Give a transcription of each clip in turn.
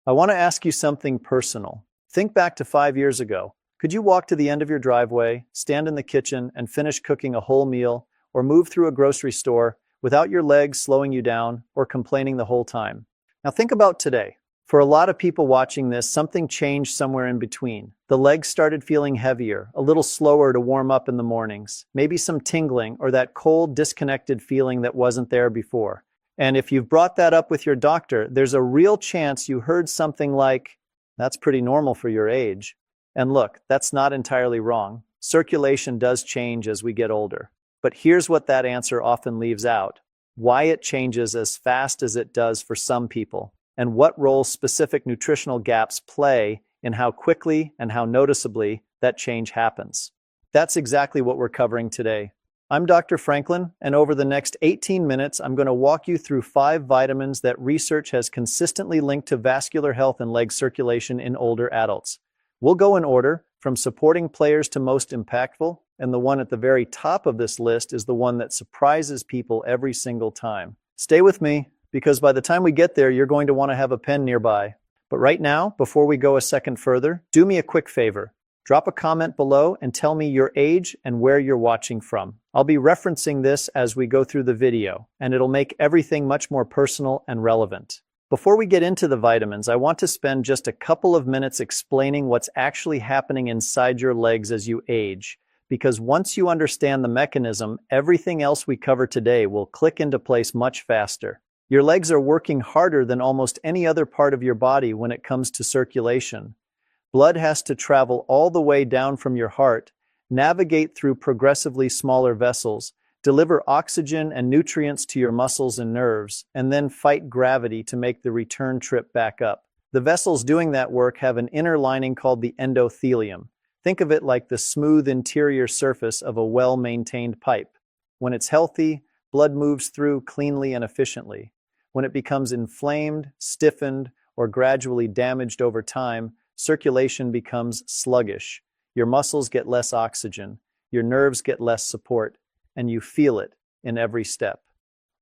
I want to ask you something personal. Think back to 5 years ago. Could you walk to the end of your driveway, stand in the kitchen, and finish cooking a whole meal, or move through a grocery store without your legs slowing you down or complaining the whole time? Now think about today. For a lot of people watching this, something changed somewhere in between. The legs started feeling heavier, a little slower to warm up in the mornings, maybe some tingling or that cold, disconnected feeling that wasn't there before. And if you've brought that up with your doctor, there's a real chance you heard something like, "That's pretty normal for your age." And look, that's not entirely wrong. Circulation does change as we get older. But here's what that answer often leaves out: why it changes as fast as it does for some people, and what role specific nutritional gaps play in how quickly and how noticeably that change happens. That's exactly what we're covering today. I'm Dr. Franklin, and over the next 18 minutes, I'm going to walk you through 5 vitamins that research has consistently linked to vascular health and leg circulation in older adults. We'll go in order, from supporting players to most impactful, and the one at the very top of this list is the one that surprises people every single time. Stay with me, because by the time we get there, you're going to want to have a pen nearby. But right now, before we go a second further, do me a quick favor. Drop a comment below and tell me your age and where you're watching from. I'll be referencing this as we go through the video, and it'll make everything much more personal and relevant. Before we get into the vitamins, I want to spend just a couple of minutes explaining what's actually happening inside your legs as you age, because once you understand the mechanism, everything else we cover today will click into place much faster. Your legs are working harder than almost any other part of your body when it comes to circulation. Blood has to travel all the way down from your heart, navigate through progressively smaller vessels, deliver oxygen and nutrients to your muscles and nerves, and then fight gravity to make the return trip back up. The vessels doing that work have an inner lining called the endothelium. Think of it like the smooth interior surface of a well-maintained pipe. When it's healthy, blood moves through cleanly and efficiently. When it becomes inflamed, stiffened, or gradually damaged over time, circulation becomes sluggish. Your muscles get less oxygen, your nerves get less support, and you feel it in every step.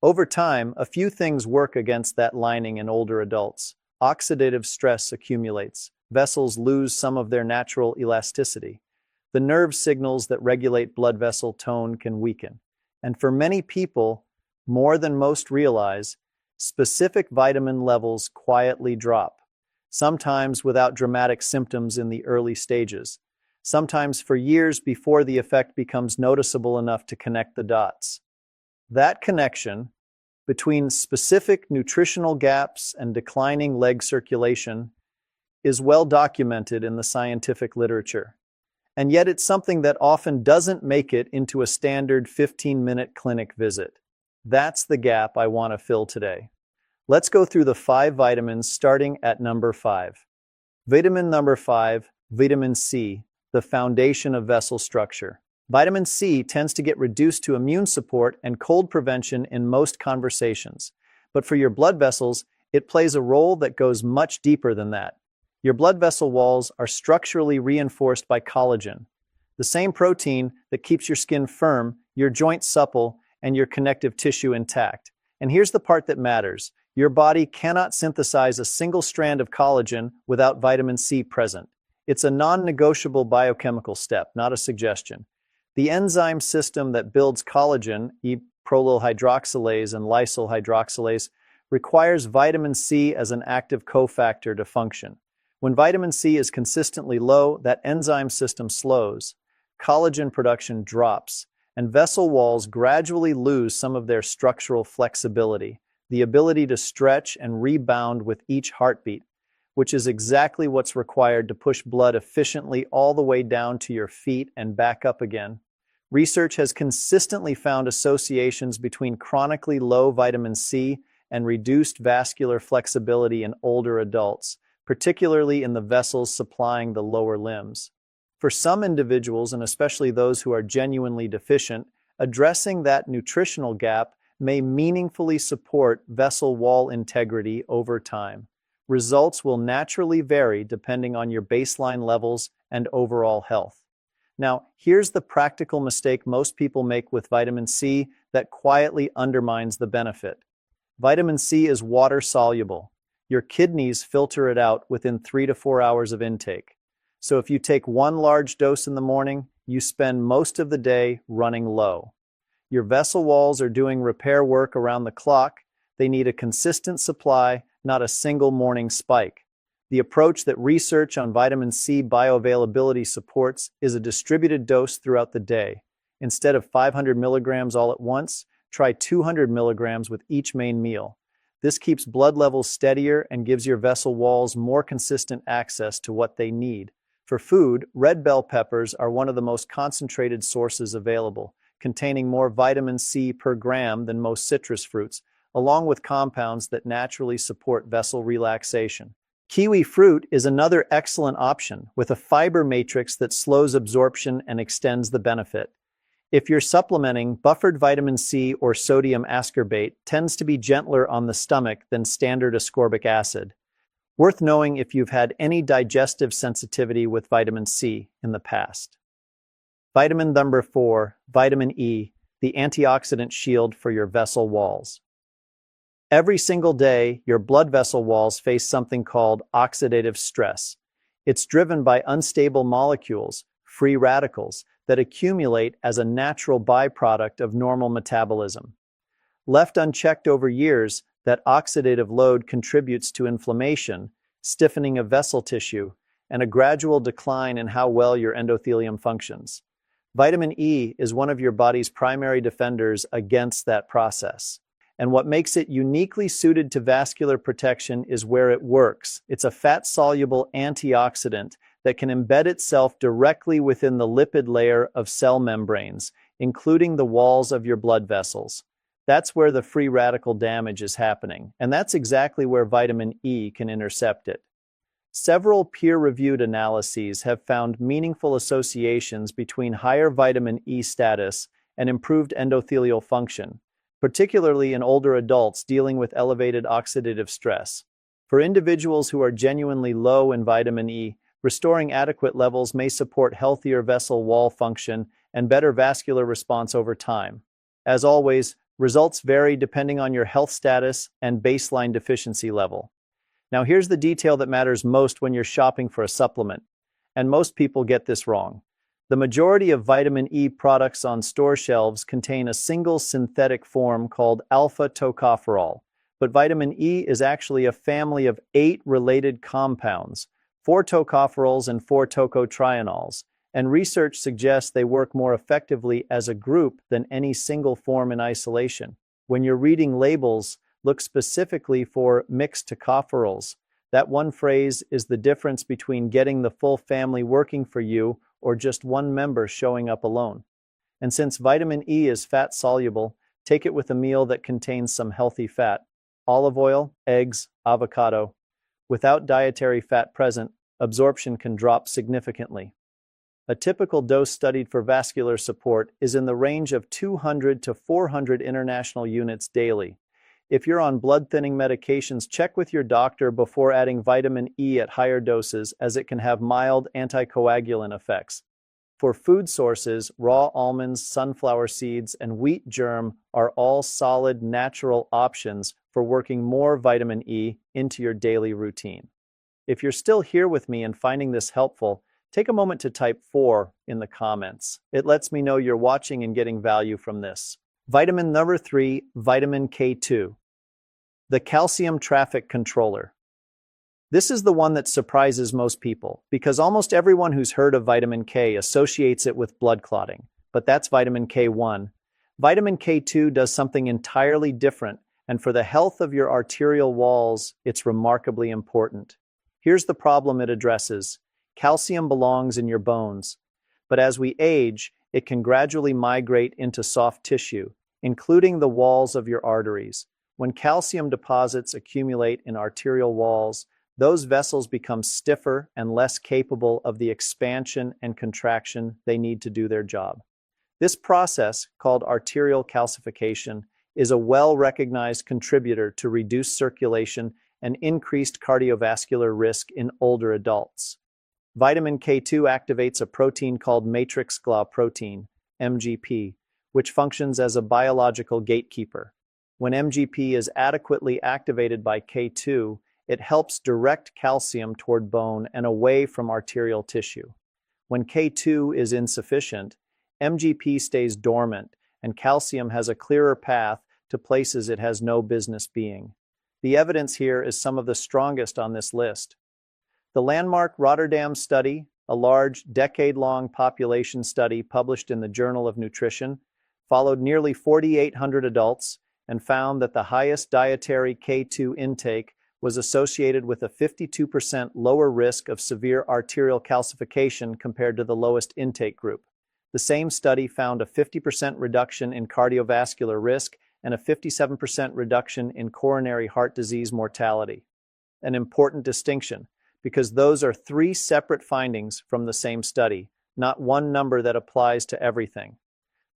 Over time, a few things work against that lining in older adults. Oxidative stress accumulates. Vessels lose some of their natural elasticity. The nerve signals that regulate blood vessel tone can weaken. And for many people, more than most realize, specific vitamin levels quietly drop, sometimes without dramatic symptoms in the early stages, sometimes for years before the effect becomes noticeable enough to connect the dots. That connection between specific nutritional gaps and declining leg circulation is well documented in the scientific literature. And yet it's something that often doesn't make it into a standard 15-minute clinic visit. That's the gap I want to fill today. Let's go through the 5 vitamins starting at number 5. Vitamin number 5, vitamin C, the foundation of vessel structure. Vitamin C tends to get reduced to immune support and cold prevention in most conversations. But for your blood vessels, it plays a role that goes much deeper than that. Your blood vessel walls are structurally reinforced by collagen, the same protein that keeps your skin firm, your joints supple, and your connective tissue intact. And here's the part that matters. Your body cannot synthesize a single strand of collagen without vitamin C present. It's a non-negotiable biochemical step, not a suggestion. The enzyme system that builds collagen, prolyl hydroxylase and lysyl hydroxylase, requires vitamin C as an active cofactor to function. When vitamin C is consistently low, that enzyme system slows, collagen production drops, and vessel walls gradually lose some of their structural flexibility, the ability to stretch and rebound with each heartbeat, which is exactly what's required to push blood efficiently all the way down to your feet and back up again. Research has consistently found associations between chronically low vitamin C and reduced vascular flexibility in older adults, particularly in the vessels supplying the lower limbs. For some individuals, and especially those who are genuinely deficient, addressing that nutritional gap may meaningfully support vessel wall integrity over time. Results will naturally vary depending on your baseline levels and overall health. Now, here's the practical mistake most people make with vitamin C that quietly undermines the benefit. Vitamin C is water-soluble. your kidneys filter it out within 3 to 4 hours of intake. So if you take one large dose in the morning, you spend most of the day running low. Your vessel walls are doing repair work around the clock. They need a consistent supply, not a single morning spike. The approach that research on vitamin C bioavailability supports is a distributed dose throughout the day. Instead of 500 milligrams all at once, try 200 milligrams with each main meal. This keeps blood levels steadier and gives your vessel walls more consistent access to what they need. For food, red bell peppers are one of the most concentrated sources available, containing more vitamin C per gram than most citrus fruits, along with compounds that naturally support vessel relaxation. Kiwi fruit is another excellent option, with a fiber matrix that slows absorption and extends the benefit. If you're supplementing, buffered vitamin C or sodium ascorbate tends to be gentler on the stomach than standard ascorbic acid. Worth knowing if you've had any digestive sensitivity with vitamin C in the past. Vitamin number 4, vitamin E, the antioxidant shield for your vessel walls. Every single day, your blood vessel walls face something called oxidative stress. It's driven by unstable molecules, free radicals, that accumulate as a natural byproduct of normal metabolism. Left unchecked over years, that oxidative load contributes to inflammation, stiffening of vessel tissue, and a gradual decline in how well your endothelium functions. Vitamin E is one of your body's primary defenders against that process. And what makes it uniquely suited to vascular protection is where it works. It's a fat-soluble antioxidant that can embed itself directly within the lipid layer of cell membranes, including the walls of your blood vessels. That's where the free radical damage is happening, and that's exactly where vitamin E can intercept it. Several peer-reviewed analyses have found meaningful associations between higher vitamin E status and improved endothelial function, particularly in older adults dealing with elevated oxidative stress. For individuals who are genuinely low in vitamin E, restoring adequate levels may support healthier vessel wall function and better vascular response over time. As always, results vary depending on your health status and baseline deficiency level. Now here's the detail that matters most when you're shopping for a supplement, and most people get this wrong. The majority of vitamin E products on store shelves contain a single synthetic form called alpha-tocopherol, but vitamin E is actually a family of 8 related compounds, 4 tocopherols and 4 tocotrienols, and research suggests they work more effectively as a group than any single form in isolation. When you're reading labels, look specifically for mixed tocopherols. That one phrase is the difference between getting the full family working for you or just one member showing up alone. And since vitamin E is fat-soluble, take it with a meal that contains some healthy fat: olive oil, eggs, avocado. Without dietary fat present, absorption can drop significantly. A typical dose studied for vascular support is in the range of 200 to 400 international units daily. If you're on blood-thinning medications, check with your doctor before adding vitamin E at higher doses, as it can have mild anticoagulant effects. For food sources, raw almonds, sunflower seeds, and wheat germ are all solid, natural options for working more vitamin E into your daily routine. If you're still here with me and finding this helpful, take a moment to type 4 in the comments. It lets me know you're watching and getting value from this. Vitamin number 3, vitamin K2. The calcium traffic controller. This is the one that surprises most people, because almost everyone who's heard of vitamin K associates it with blood clotting, but that's vitamin K1. Vitamin K2 does something entirely different, and for the health of your arterial walls, it's remarkably important. Here's the problem it addresses. Calcium belongs in your bones, but as we age, it can gradually migrate into soft tissue, including the walls of your arteries. When calcium deposits accumulate in arterial walls, those vessels become stiffer and less capable of the expansion and contraction they need to do their job. This process, called arterial calcification, is a well-recognized contributor to reduced circulation and increased cardiovascular risk in older adults. Vitamin K2 activates a protein called matrix GLA protein, MGP, which functions as a biological gatekeeper. When MGP is adequately activated by K2, It helps direct calcium toward bone and away from arterial tissue. When K2 is insufficient, MGP stays dormant, and calcium has a clearer path to places it has no business being. The evidence here is some of the strongest on this list. The landmark Rotterdam study, a large, decade-long population study published in the Journal of Nutrition, followed nearly 4,800 adults and found that the highest dietary K2 intake was associated with a 52% lower risk of severe arterial calcification compared to the lowest intake group. The same study found a 50% reduction in cardiovascular risk and a 57% reduction in coronary heart disease mortality. An important distinction, because those are three separate findings from the same study, not one number that applies to everything.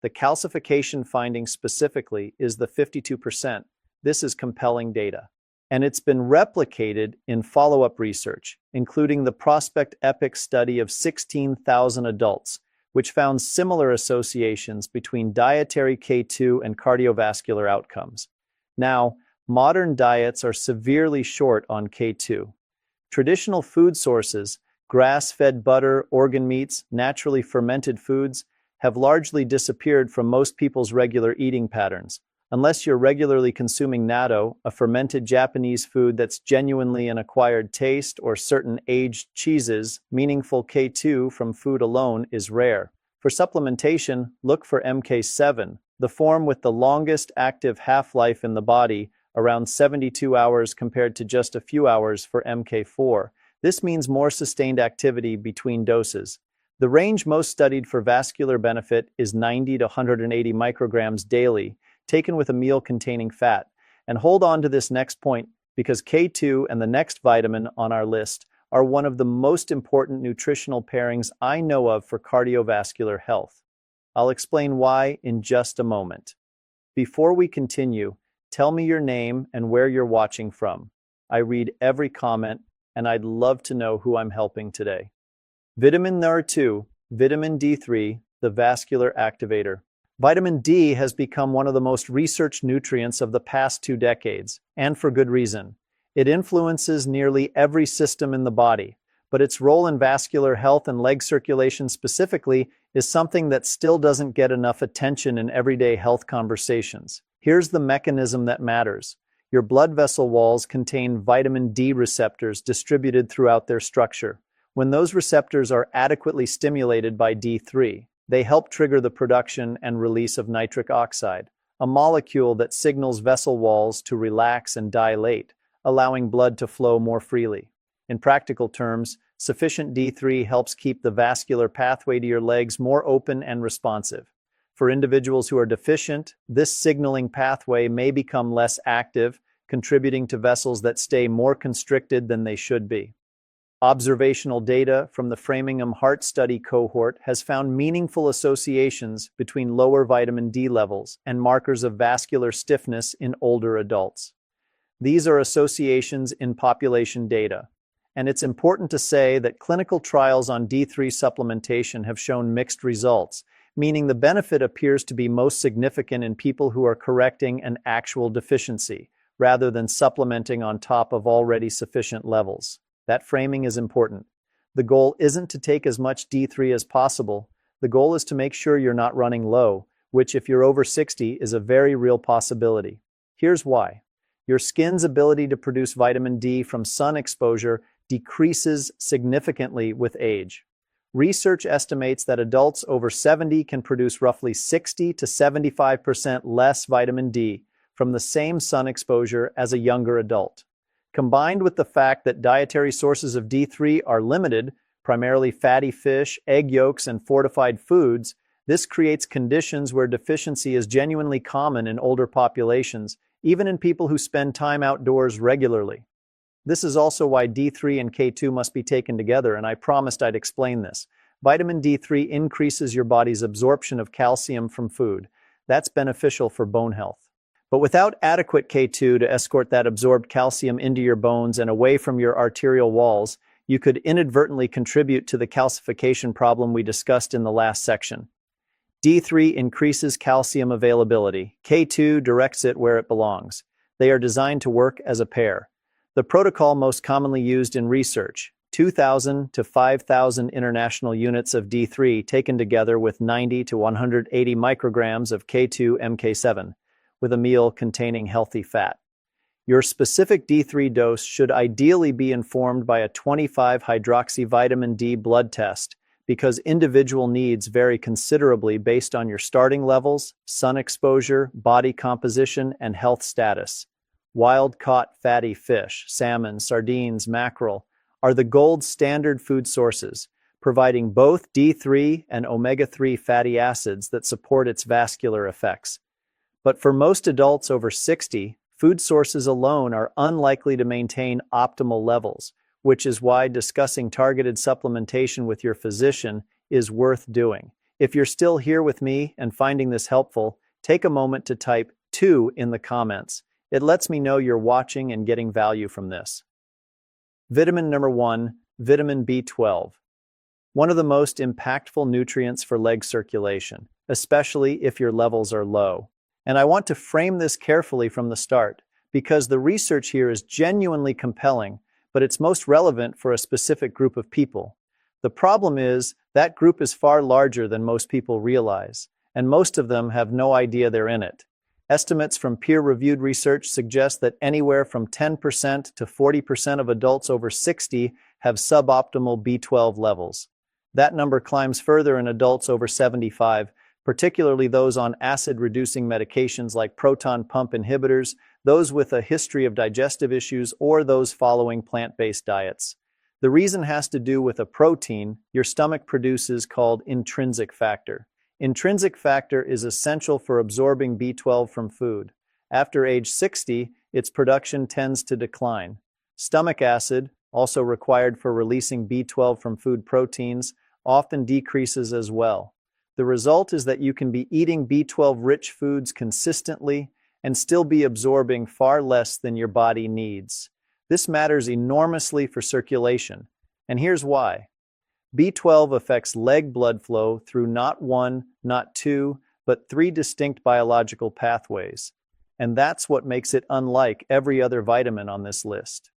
The calcification finding specifically is the 52%. This is compelling data. And it's been replicated in follow-up research, including the Prospect EPIC study of 16,000 adults, which found similar associations between dietary K2 and cardiovascular outcomes. Now, modern diets are severely short on K2. Traditional food sources, grass-fed butter, organ meats, naturally fermented foods, have largely disappeared from most people's regular eating patterns. Unless you're regularly consuming natto, a fermented Japanese food that's genuinely an acquired taste, or certain aged cheeses, meaningful K2 from food alone is rare. For supplementation, look for MK7, the form with the longest active half-life in the body, around 72 hours compared to just a few hours for MK4. This means more sustained activity between doses. The range most studied for vascular benefit is 90 to 180 micrograms daily, taken with a meal containing fat. And hold on to this next point, because K2 and the next vitamin on our list are one of the most important nutritional pairings I know of for cardiovascular health. I'll explain why in just a moment. Before we continue, tell me your name and where you're watching from. I read every comment, and I'd love to know who I'm helping today. Vitamin N2, vitamin D3, the vascular activator. Vitamin D has become one of the most researched nutrients of the past 2 decades, and for good reason. It influences nearly every system in the body, but its role in vascular health and leg circulation specifically is something that still doesn't get enough attention in everyday health conversations. Here's the mechanism that matters. Your blood vessel walls contain vitamin D receptors distributed throughout their structure. When those receptors are adequately stimulated by D3, they help trigger the production and release of nitric oxide, a molecule that signals vessel walls to relax and dilate, allowing blood to flow more freely. In practical terms, sufficient D3 helps keep the vascular pathway to your legs more open and responsive. For individuals who are deficient, this signaling pathway may become less active, contributing to vessels that stay more constricted than they should be. Observational data from the Framingham Heart Study cohort has found meaningful associations between lower vitamin D levels and markers of vascular stiffness in older adults. These are associations in population data, and it's important to say that clinical trials on D3 supplementation have shown mixed results, meaning the benefit appears to be most significant in people who are correcting an actual deficiency, rather than supplementing on top of already sufficient levels. That framing is important. The goal isn't to take as much D3 as possible. The goal is to make sure you're not running low, which if you're over 60 is a very real possibility. Here's why. Your skin's ability to produce vitamin D from sun exposure decreases significantly with age. Research estimates that adults over 70 can produce roughly 60 to 75% less vitamin D from the same sun exposure as a younger adult. Combined with the fact that dietary sources of D3 are limited, primarily fatty fish, egg yolks, and fortified foods, this creates conditions where deficiency is genuinely common in older populations, even in people who spend time outdoors regularly. This is also why D3 and K2 must be taken together, and I promised I'd explain this. Vitamin D3 increases your body's absorption of calcium from food. That's beneficial for bone health. But without adequate K2 to escort that absorbed calcium into your bones and away from your arterial walls, you could inadvertently contribute to the calcification problem we discussed in the last section. D3 increases calcium availability. K2 directs it where it belongs. They are designed to work as a pair. The protocol most commonly used in research, 2,000 to 5,000 international units of D3 taken together with 90 to 180 micrograms of K2-MK7, with a meal containing healthy fat. Your specific D3 dose should ideally be informed by a 25-hydroxyvitamin D blood test because individual needs vary considerably based on your starting levels, sun exposure, body composition, and health status. Wild-caught fatty fish, salmon, sardines, mackerel, are the gold standard food sources, providing both D3 and omega-3 fatty acids that support its vascular effects. But for most adults over 60, food sources alone are unlikely to maintain optimal levels, which is why discussing targeted supplementation with your physician is worth doing. If you're still here with me and finding this helpful, take a moment to type 2 in the comments. It lets me know you're watching and getting value from this. Vitamin number 1, vitamin B12. One of the most impactful nutrients for leg circulation, especially if your levels are low. And I want to frame this carefully from the start, because the research here is genuinely compelling, but it's most relevant for a specific group of people. The problem is, that group is far larger than most people realize, and most of them have no idea they're in it. Estimates from peer-reviewed research suggest that anywhere from 10% to 40% of adults over 60 have suboptimal B12 levels. That number climbs further in adults over 75, particularly those on acid-reducing medications like proton pump inhibitors, those with a history of digestive issues, or those following plant-based diets. The reason has to do with a protein your stomach produces called intrinsic factor. Intrinsic factor is essential for absorbing B12 from food. After age 60, its production tends to decline. Stomach acid, also required for releasing B12 from food proteins, often decreases as well. The result is that you can be eating B12-rich foods consistently and still be absorbing far less than your body needs. This matters enormously for circulation, and here's why. B12 affects leg blood flow through not one, not two, but 3 distinct biological pathways, and that's what makes it unlike every other vitamin on this list.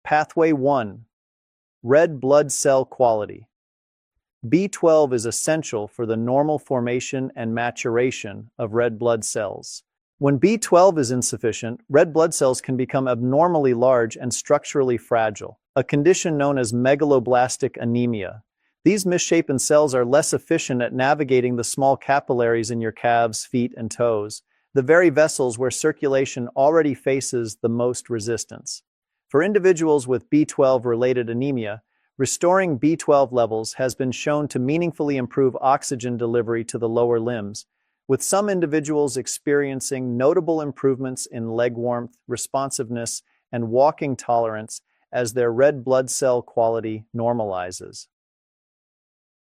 Pathway 1. Red blood cell quality. B12 is essential for the normal formation and maturation of red blood cells. When B12 is insufficient, red blood cells can become abnormally large and structurally fragile, a condition known as megaloblastic anemia. These misshapen cells are less efficient at navigating the small capillaries in your calves, feet, and toes, the very vessels where circulation already faces the most resistance. For individuals with B12-related anemia, restoring B12 levels has been shown to meaningfully improve oxygen delivery to the lower limbs, with some individuals experiencing notable improvements in leg warmth, responsiveness, and walking tolerance as their red blood cell quality normalizes.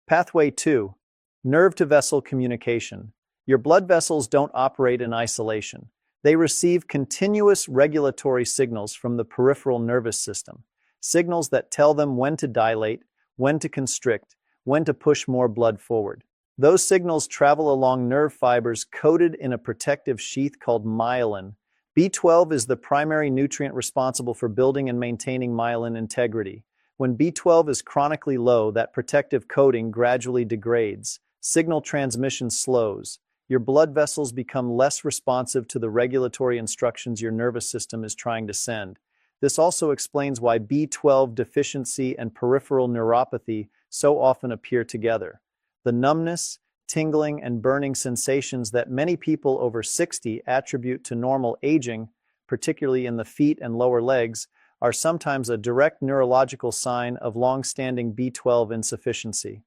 Pathway 2. Nerve-to-vessel communication. Your blood vessels don't operate in isolation. They receive continuous regulatory signals from the peripheral nervous system. Signals that tell them when to dilate, when to constrict, when to push more blood forward. Those signals travel along nerve fibers coated in a protective sheath called myelin. B12 is the primary nutrient responsible for building and maintaining myelin integrity. When B12 is chronically low, that protective coating gradually degrades. Signal transmission slows. Your blood vessels become less responsive to the regulatory instructions your nervous system is trying to send. This also explains why B12 deficiency and peripheral neuropathy so often appear together. The numbness, tingling, and burning sensations that many people over 60 attribute to normal aging, particularly in the feet and lower legs, are sometimes a direct neurological sign of long-standing B12 insufficiency.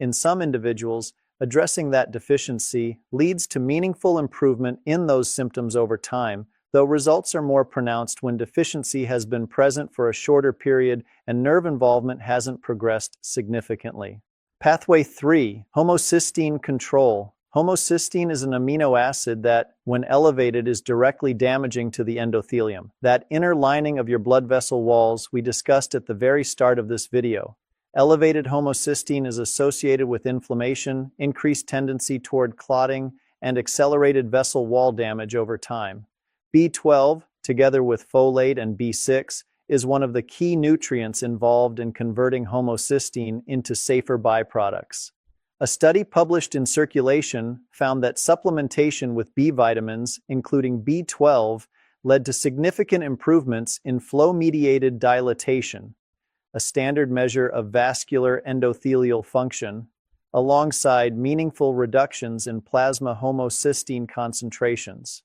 In some individuals, addressing that deficiency leads to meaningful improvement in those symptoms over time, though results are more pronounced when deficiency has been present for a shorter period and nerve involvement hasn't progressed significantly. Pathway 3. Homocysteine control. Homocysteine is an amino acid that, when elevated, is directly damaging to the endothelium, that inner lining of your blood vessel walls we discussed at the very start of this video. Elevated homocysteine is associated with inflammation, increased tendency toward clotting, and accelerated vessel wall damage over time. B12, together with folate and B6, is one of the key nutrients involved in converting homocysteine into safer byproducts. A study published in Circulation found that supplementation with B vitamins, including B12, led to significant improvements in flow-mediated dilatation, a standard measure of vascular endothelial function, alongside meaningful reductions in plasma homocysteine concentrations.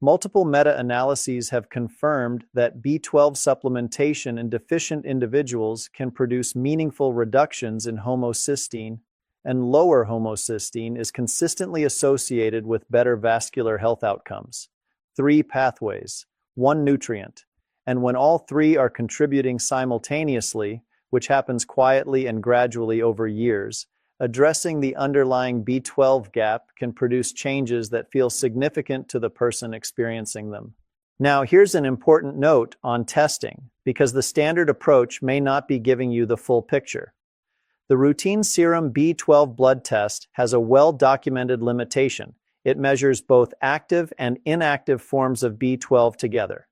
Multiple meta-analyses have confirmed that B12 supplementation in deficient individuals can produce meaningful reductions in homocysteine, and lower homocysteine is consistently associated with better vascular health outcomes. 3 pathways, 1 nutrient, and when all 3 are contributing simultaneously, which happens quietly and gradually over years, addressing the underlying B12 gap can produce changes that feel significant to the person experiencing them. Now, here's an important note on testing, because the standard approach may not be giving you the full picture. The routine serum B12 blood test has a well-documented limitation. It measures both active and inactive forms of B12 together.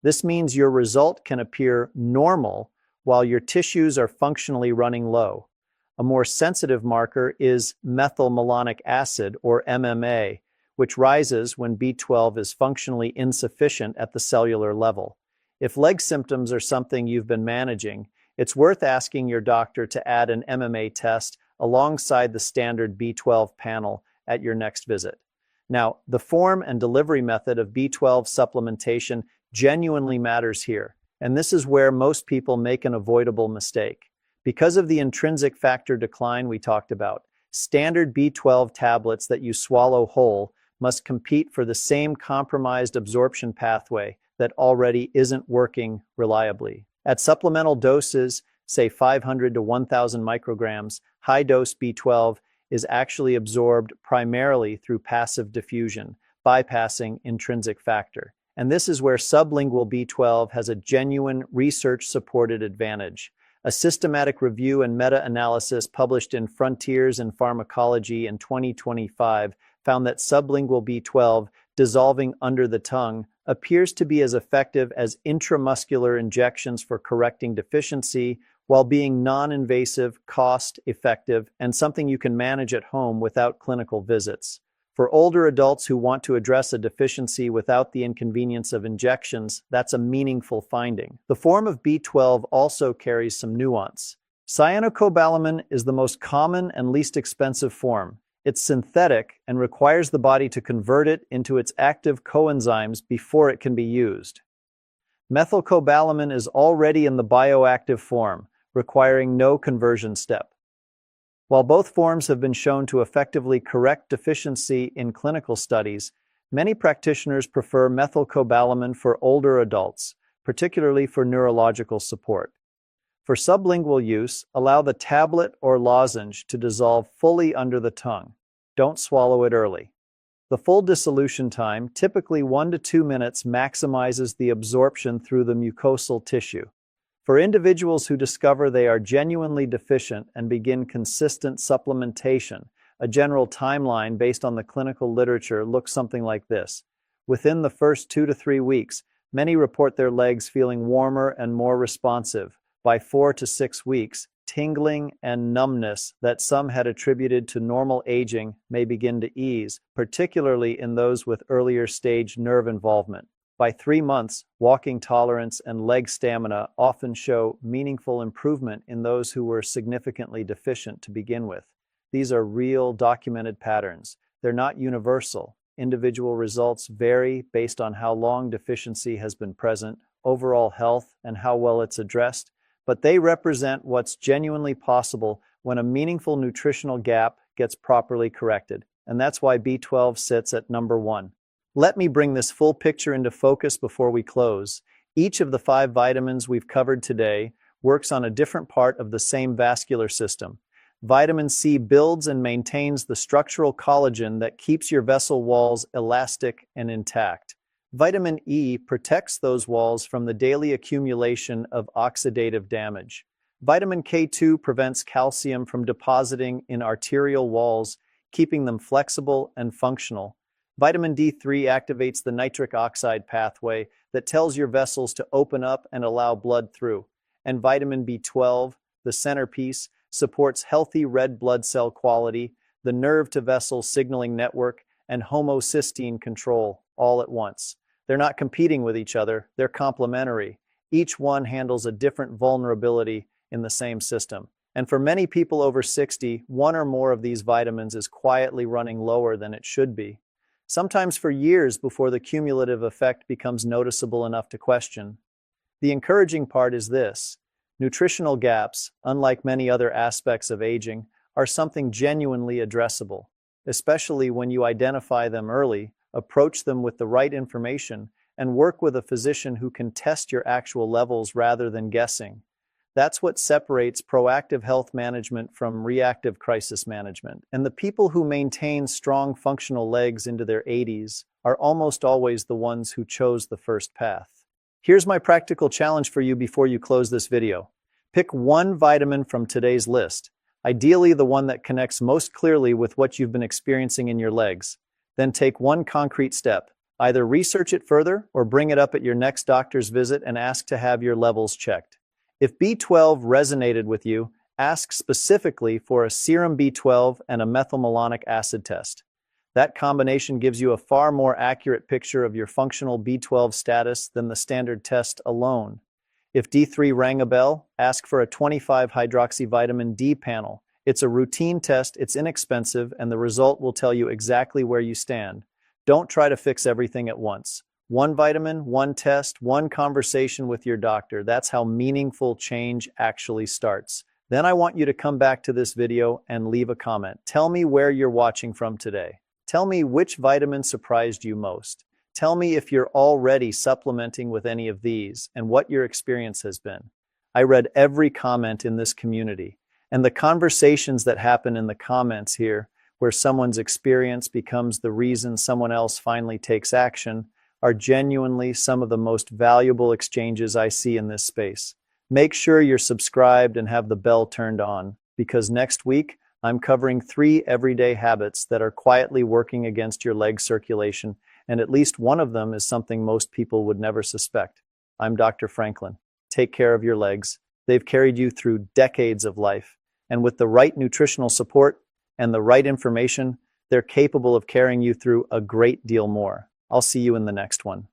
This means your result can appear normal while your tissues are functionally running low. A more sensitive marker is methylmalonic acid, or MMA, which rises when B12 is functionally insufficient at the cellular level. If leg symptoms are something you've been managing, it's worth asking your doctor to add an MMA test alongside the standard B12 panel at your next visit. Now, the form and delivery method of B12 supplementation genuinely matters here, and this is where most people make an avoidable mistake. Because of the intrinsic factor decline we talked about, standard B12 tablets that you swallow whole must compete for the same compromised absorption pathway that already isn't working reliably. At supplemental doses, say 500 to 1,000 micrograms, high-dose B12 is actually absorbed primarily through passive diffusion, bypassing intrinsic factor. And this is where sublingual B12 has a genuine research-supported advantage. A systematic review and meta-analysis published in Frontiers in Pharmacology in 2025 found that sublingual B12 dissolving under the tongue appears to be as effective as intramuscular injections for correcting deficiency, while being non-invasive, cost-effective, and something you can manage at home without clinical visits. For older adults who want to address a deficiency without the inconvenience of injections, that's a meaningful finding. The form of B12 also carries some nuance. Cyanocobalamin is the most common and least expensive form. It's synthetic and requires the body to convert it into its active coenzymes before it can be used. Methylcobalamin is already in the bioactive form, requiring no conversion step. While both forms have been shown to effectively correct deficiency in clinical studies, many practitioners prefer methylcobalamin for older adults, particularly for neurological support. For sublingual use, allow the tablet or lozenge to dissolve fully under the tongue. Don't swallow it early. The full dissolution time, typically 1 to 2 minutes, maximizes the absorption through the mucosal tissue. For individuals who discover they are genuinely deficient and begin consistent supplementation, a general timeline based on the clinical literature looks something like this. Within the first 2 to 3 weeks, many report their legs feeling warmer and more responsive. By 4 to 6 weeks, tingling and numbness that some had attributed to normal aging may begin to ease, particularly in those with earlier stage nerve involvement. By 3 months, walking tolerance and leg stamina often show meaningful improvement in those who were significantly deficient to begin with. These are real, documented patterns. They're not universal. Individual results vary based on how long deficiency has been present, overall health, and how well it's addressed, but they represent what's genuinely possible when a meaningful nutritional gap gets properly corrected. And that's why B12 sits at number 1. Let me bring this full picture into focus before we close. Each of the 5 vitamins we've covered today works on a different part of the same vascular system. Vitamin C builds and maintains the structural collagen that keeps your vessel walls elastic and intact. Vitamin E protects those walls from the daily accumulation of oxidative damage. Vitamin K2 prevents calcium from depositing in arterial walls, keeping them flexible and functional. Vitamin D3 activates the nitric oxide pathway that tells your vessels to open up and allow blood through. And vitamin B12, the centerpiece, supports healthy red blood cell quality, the nerve-to-vessel signaling network, and homocysteine control all at once. They're not competing with each other, they're complementary. Each one handles a different vulnerability in the same system. And for many people over 60, one or more of these vitamins is quietly running lower than it should be, sometimes for years before the cumulative effect becomes noticeable enough to question. The encouraging part is this: nutritional gaps, unlike many other aspects of aging, are something genuinely addressable, especially when you identify them early, approach them with the right information, and work with a physician who can test your actual levels rather than guessing. That's what separates proactive health management from reactive crisis management. And the people who maintain strong functional legs into their 80s are almost always the ones who chose the first path. Here's my practical challenge for you before you close this video. Pick one vitamin from today's list, ideally the one that connects most clearly with what you've been experiencing in your legs. Then take one concrete step. Either research it further or bring it up at your next doctor's visit and ask to have your levels checked. If B12 resonated with you, ask specifically for a serum B12 and a methylmalonic acid test. That combination gives you a far more accurate picture of your functional B12 status than the standard test alone. If D3 rang a bell, ask for a 25-hydroxyvitamin D panel. It's a routine test, it's inexpensive, and the result will tell you exactly where you stand. Don't try to fix everything at once. One vitamin, one test, one conversation with your doctor. That's how meaningful change actually starts. Then I want you to come back to this video and leave a comment. Tell me where you're watching from today. Tell me which vitamin surprised you most. Tell me if you're already supplementing with any of these and what your experience has been. I read every comment in this community, and the conversations that happen in the comments here, where someone's experience becomes the reason someone else finally takes action, are genuinely some of the most valuable exchanges I see in this space. Make sure you're subscribed and have the bell turned on, because next week I'm covering 3 everyday habits that are quietly working against your leg circulation, and at least one of them is something most people would never suspect. I'm Dr. Franklin. Take care of your legs. They've carried you through decades of life, and with the right nutritional support and the right information, they're capable of carrying you through a great deal more. I'll see you in the next one.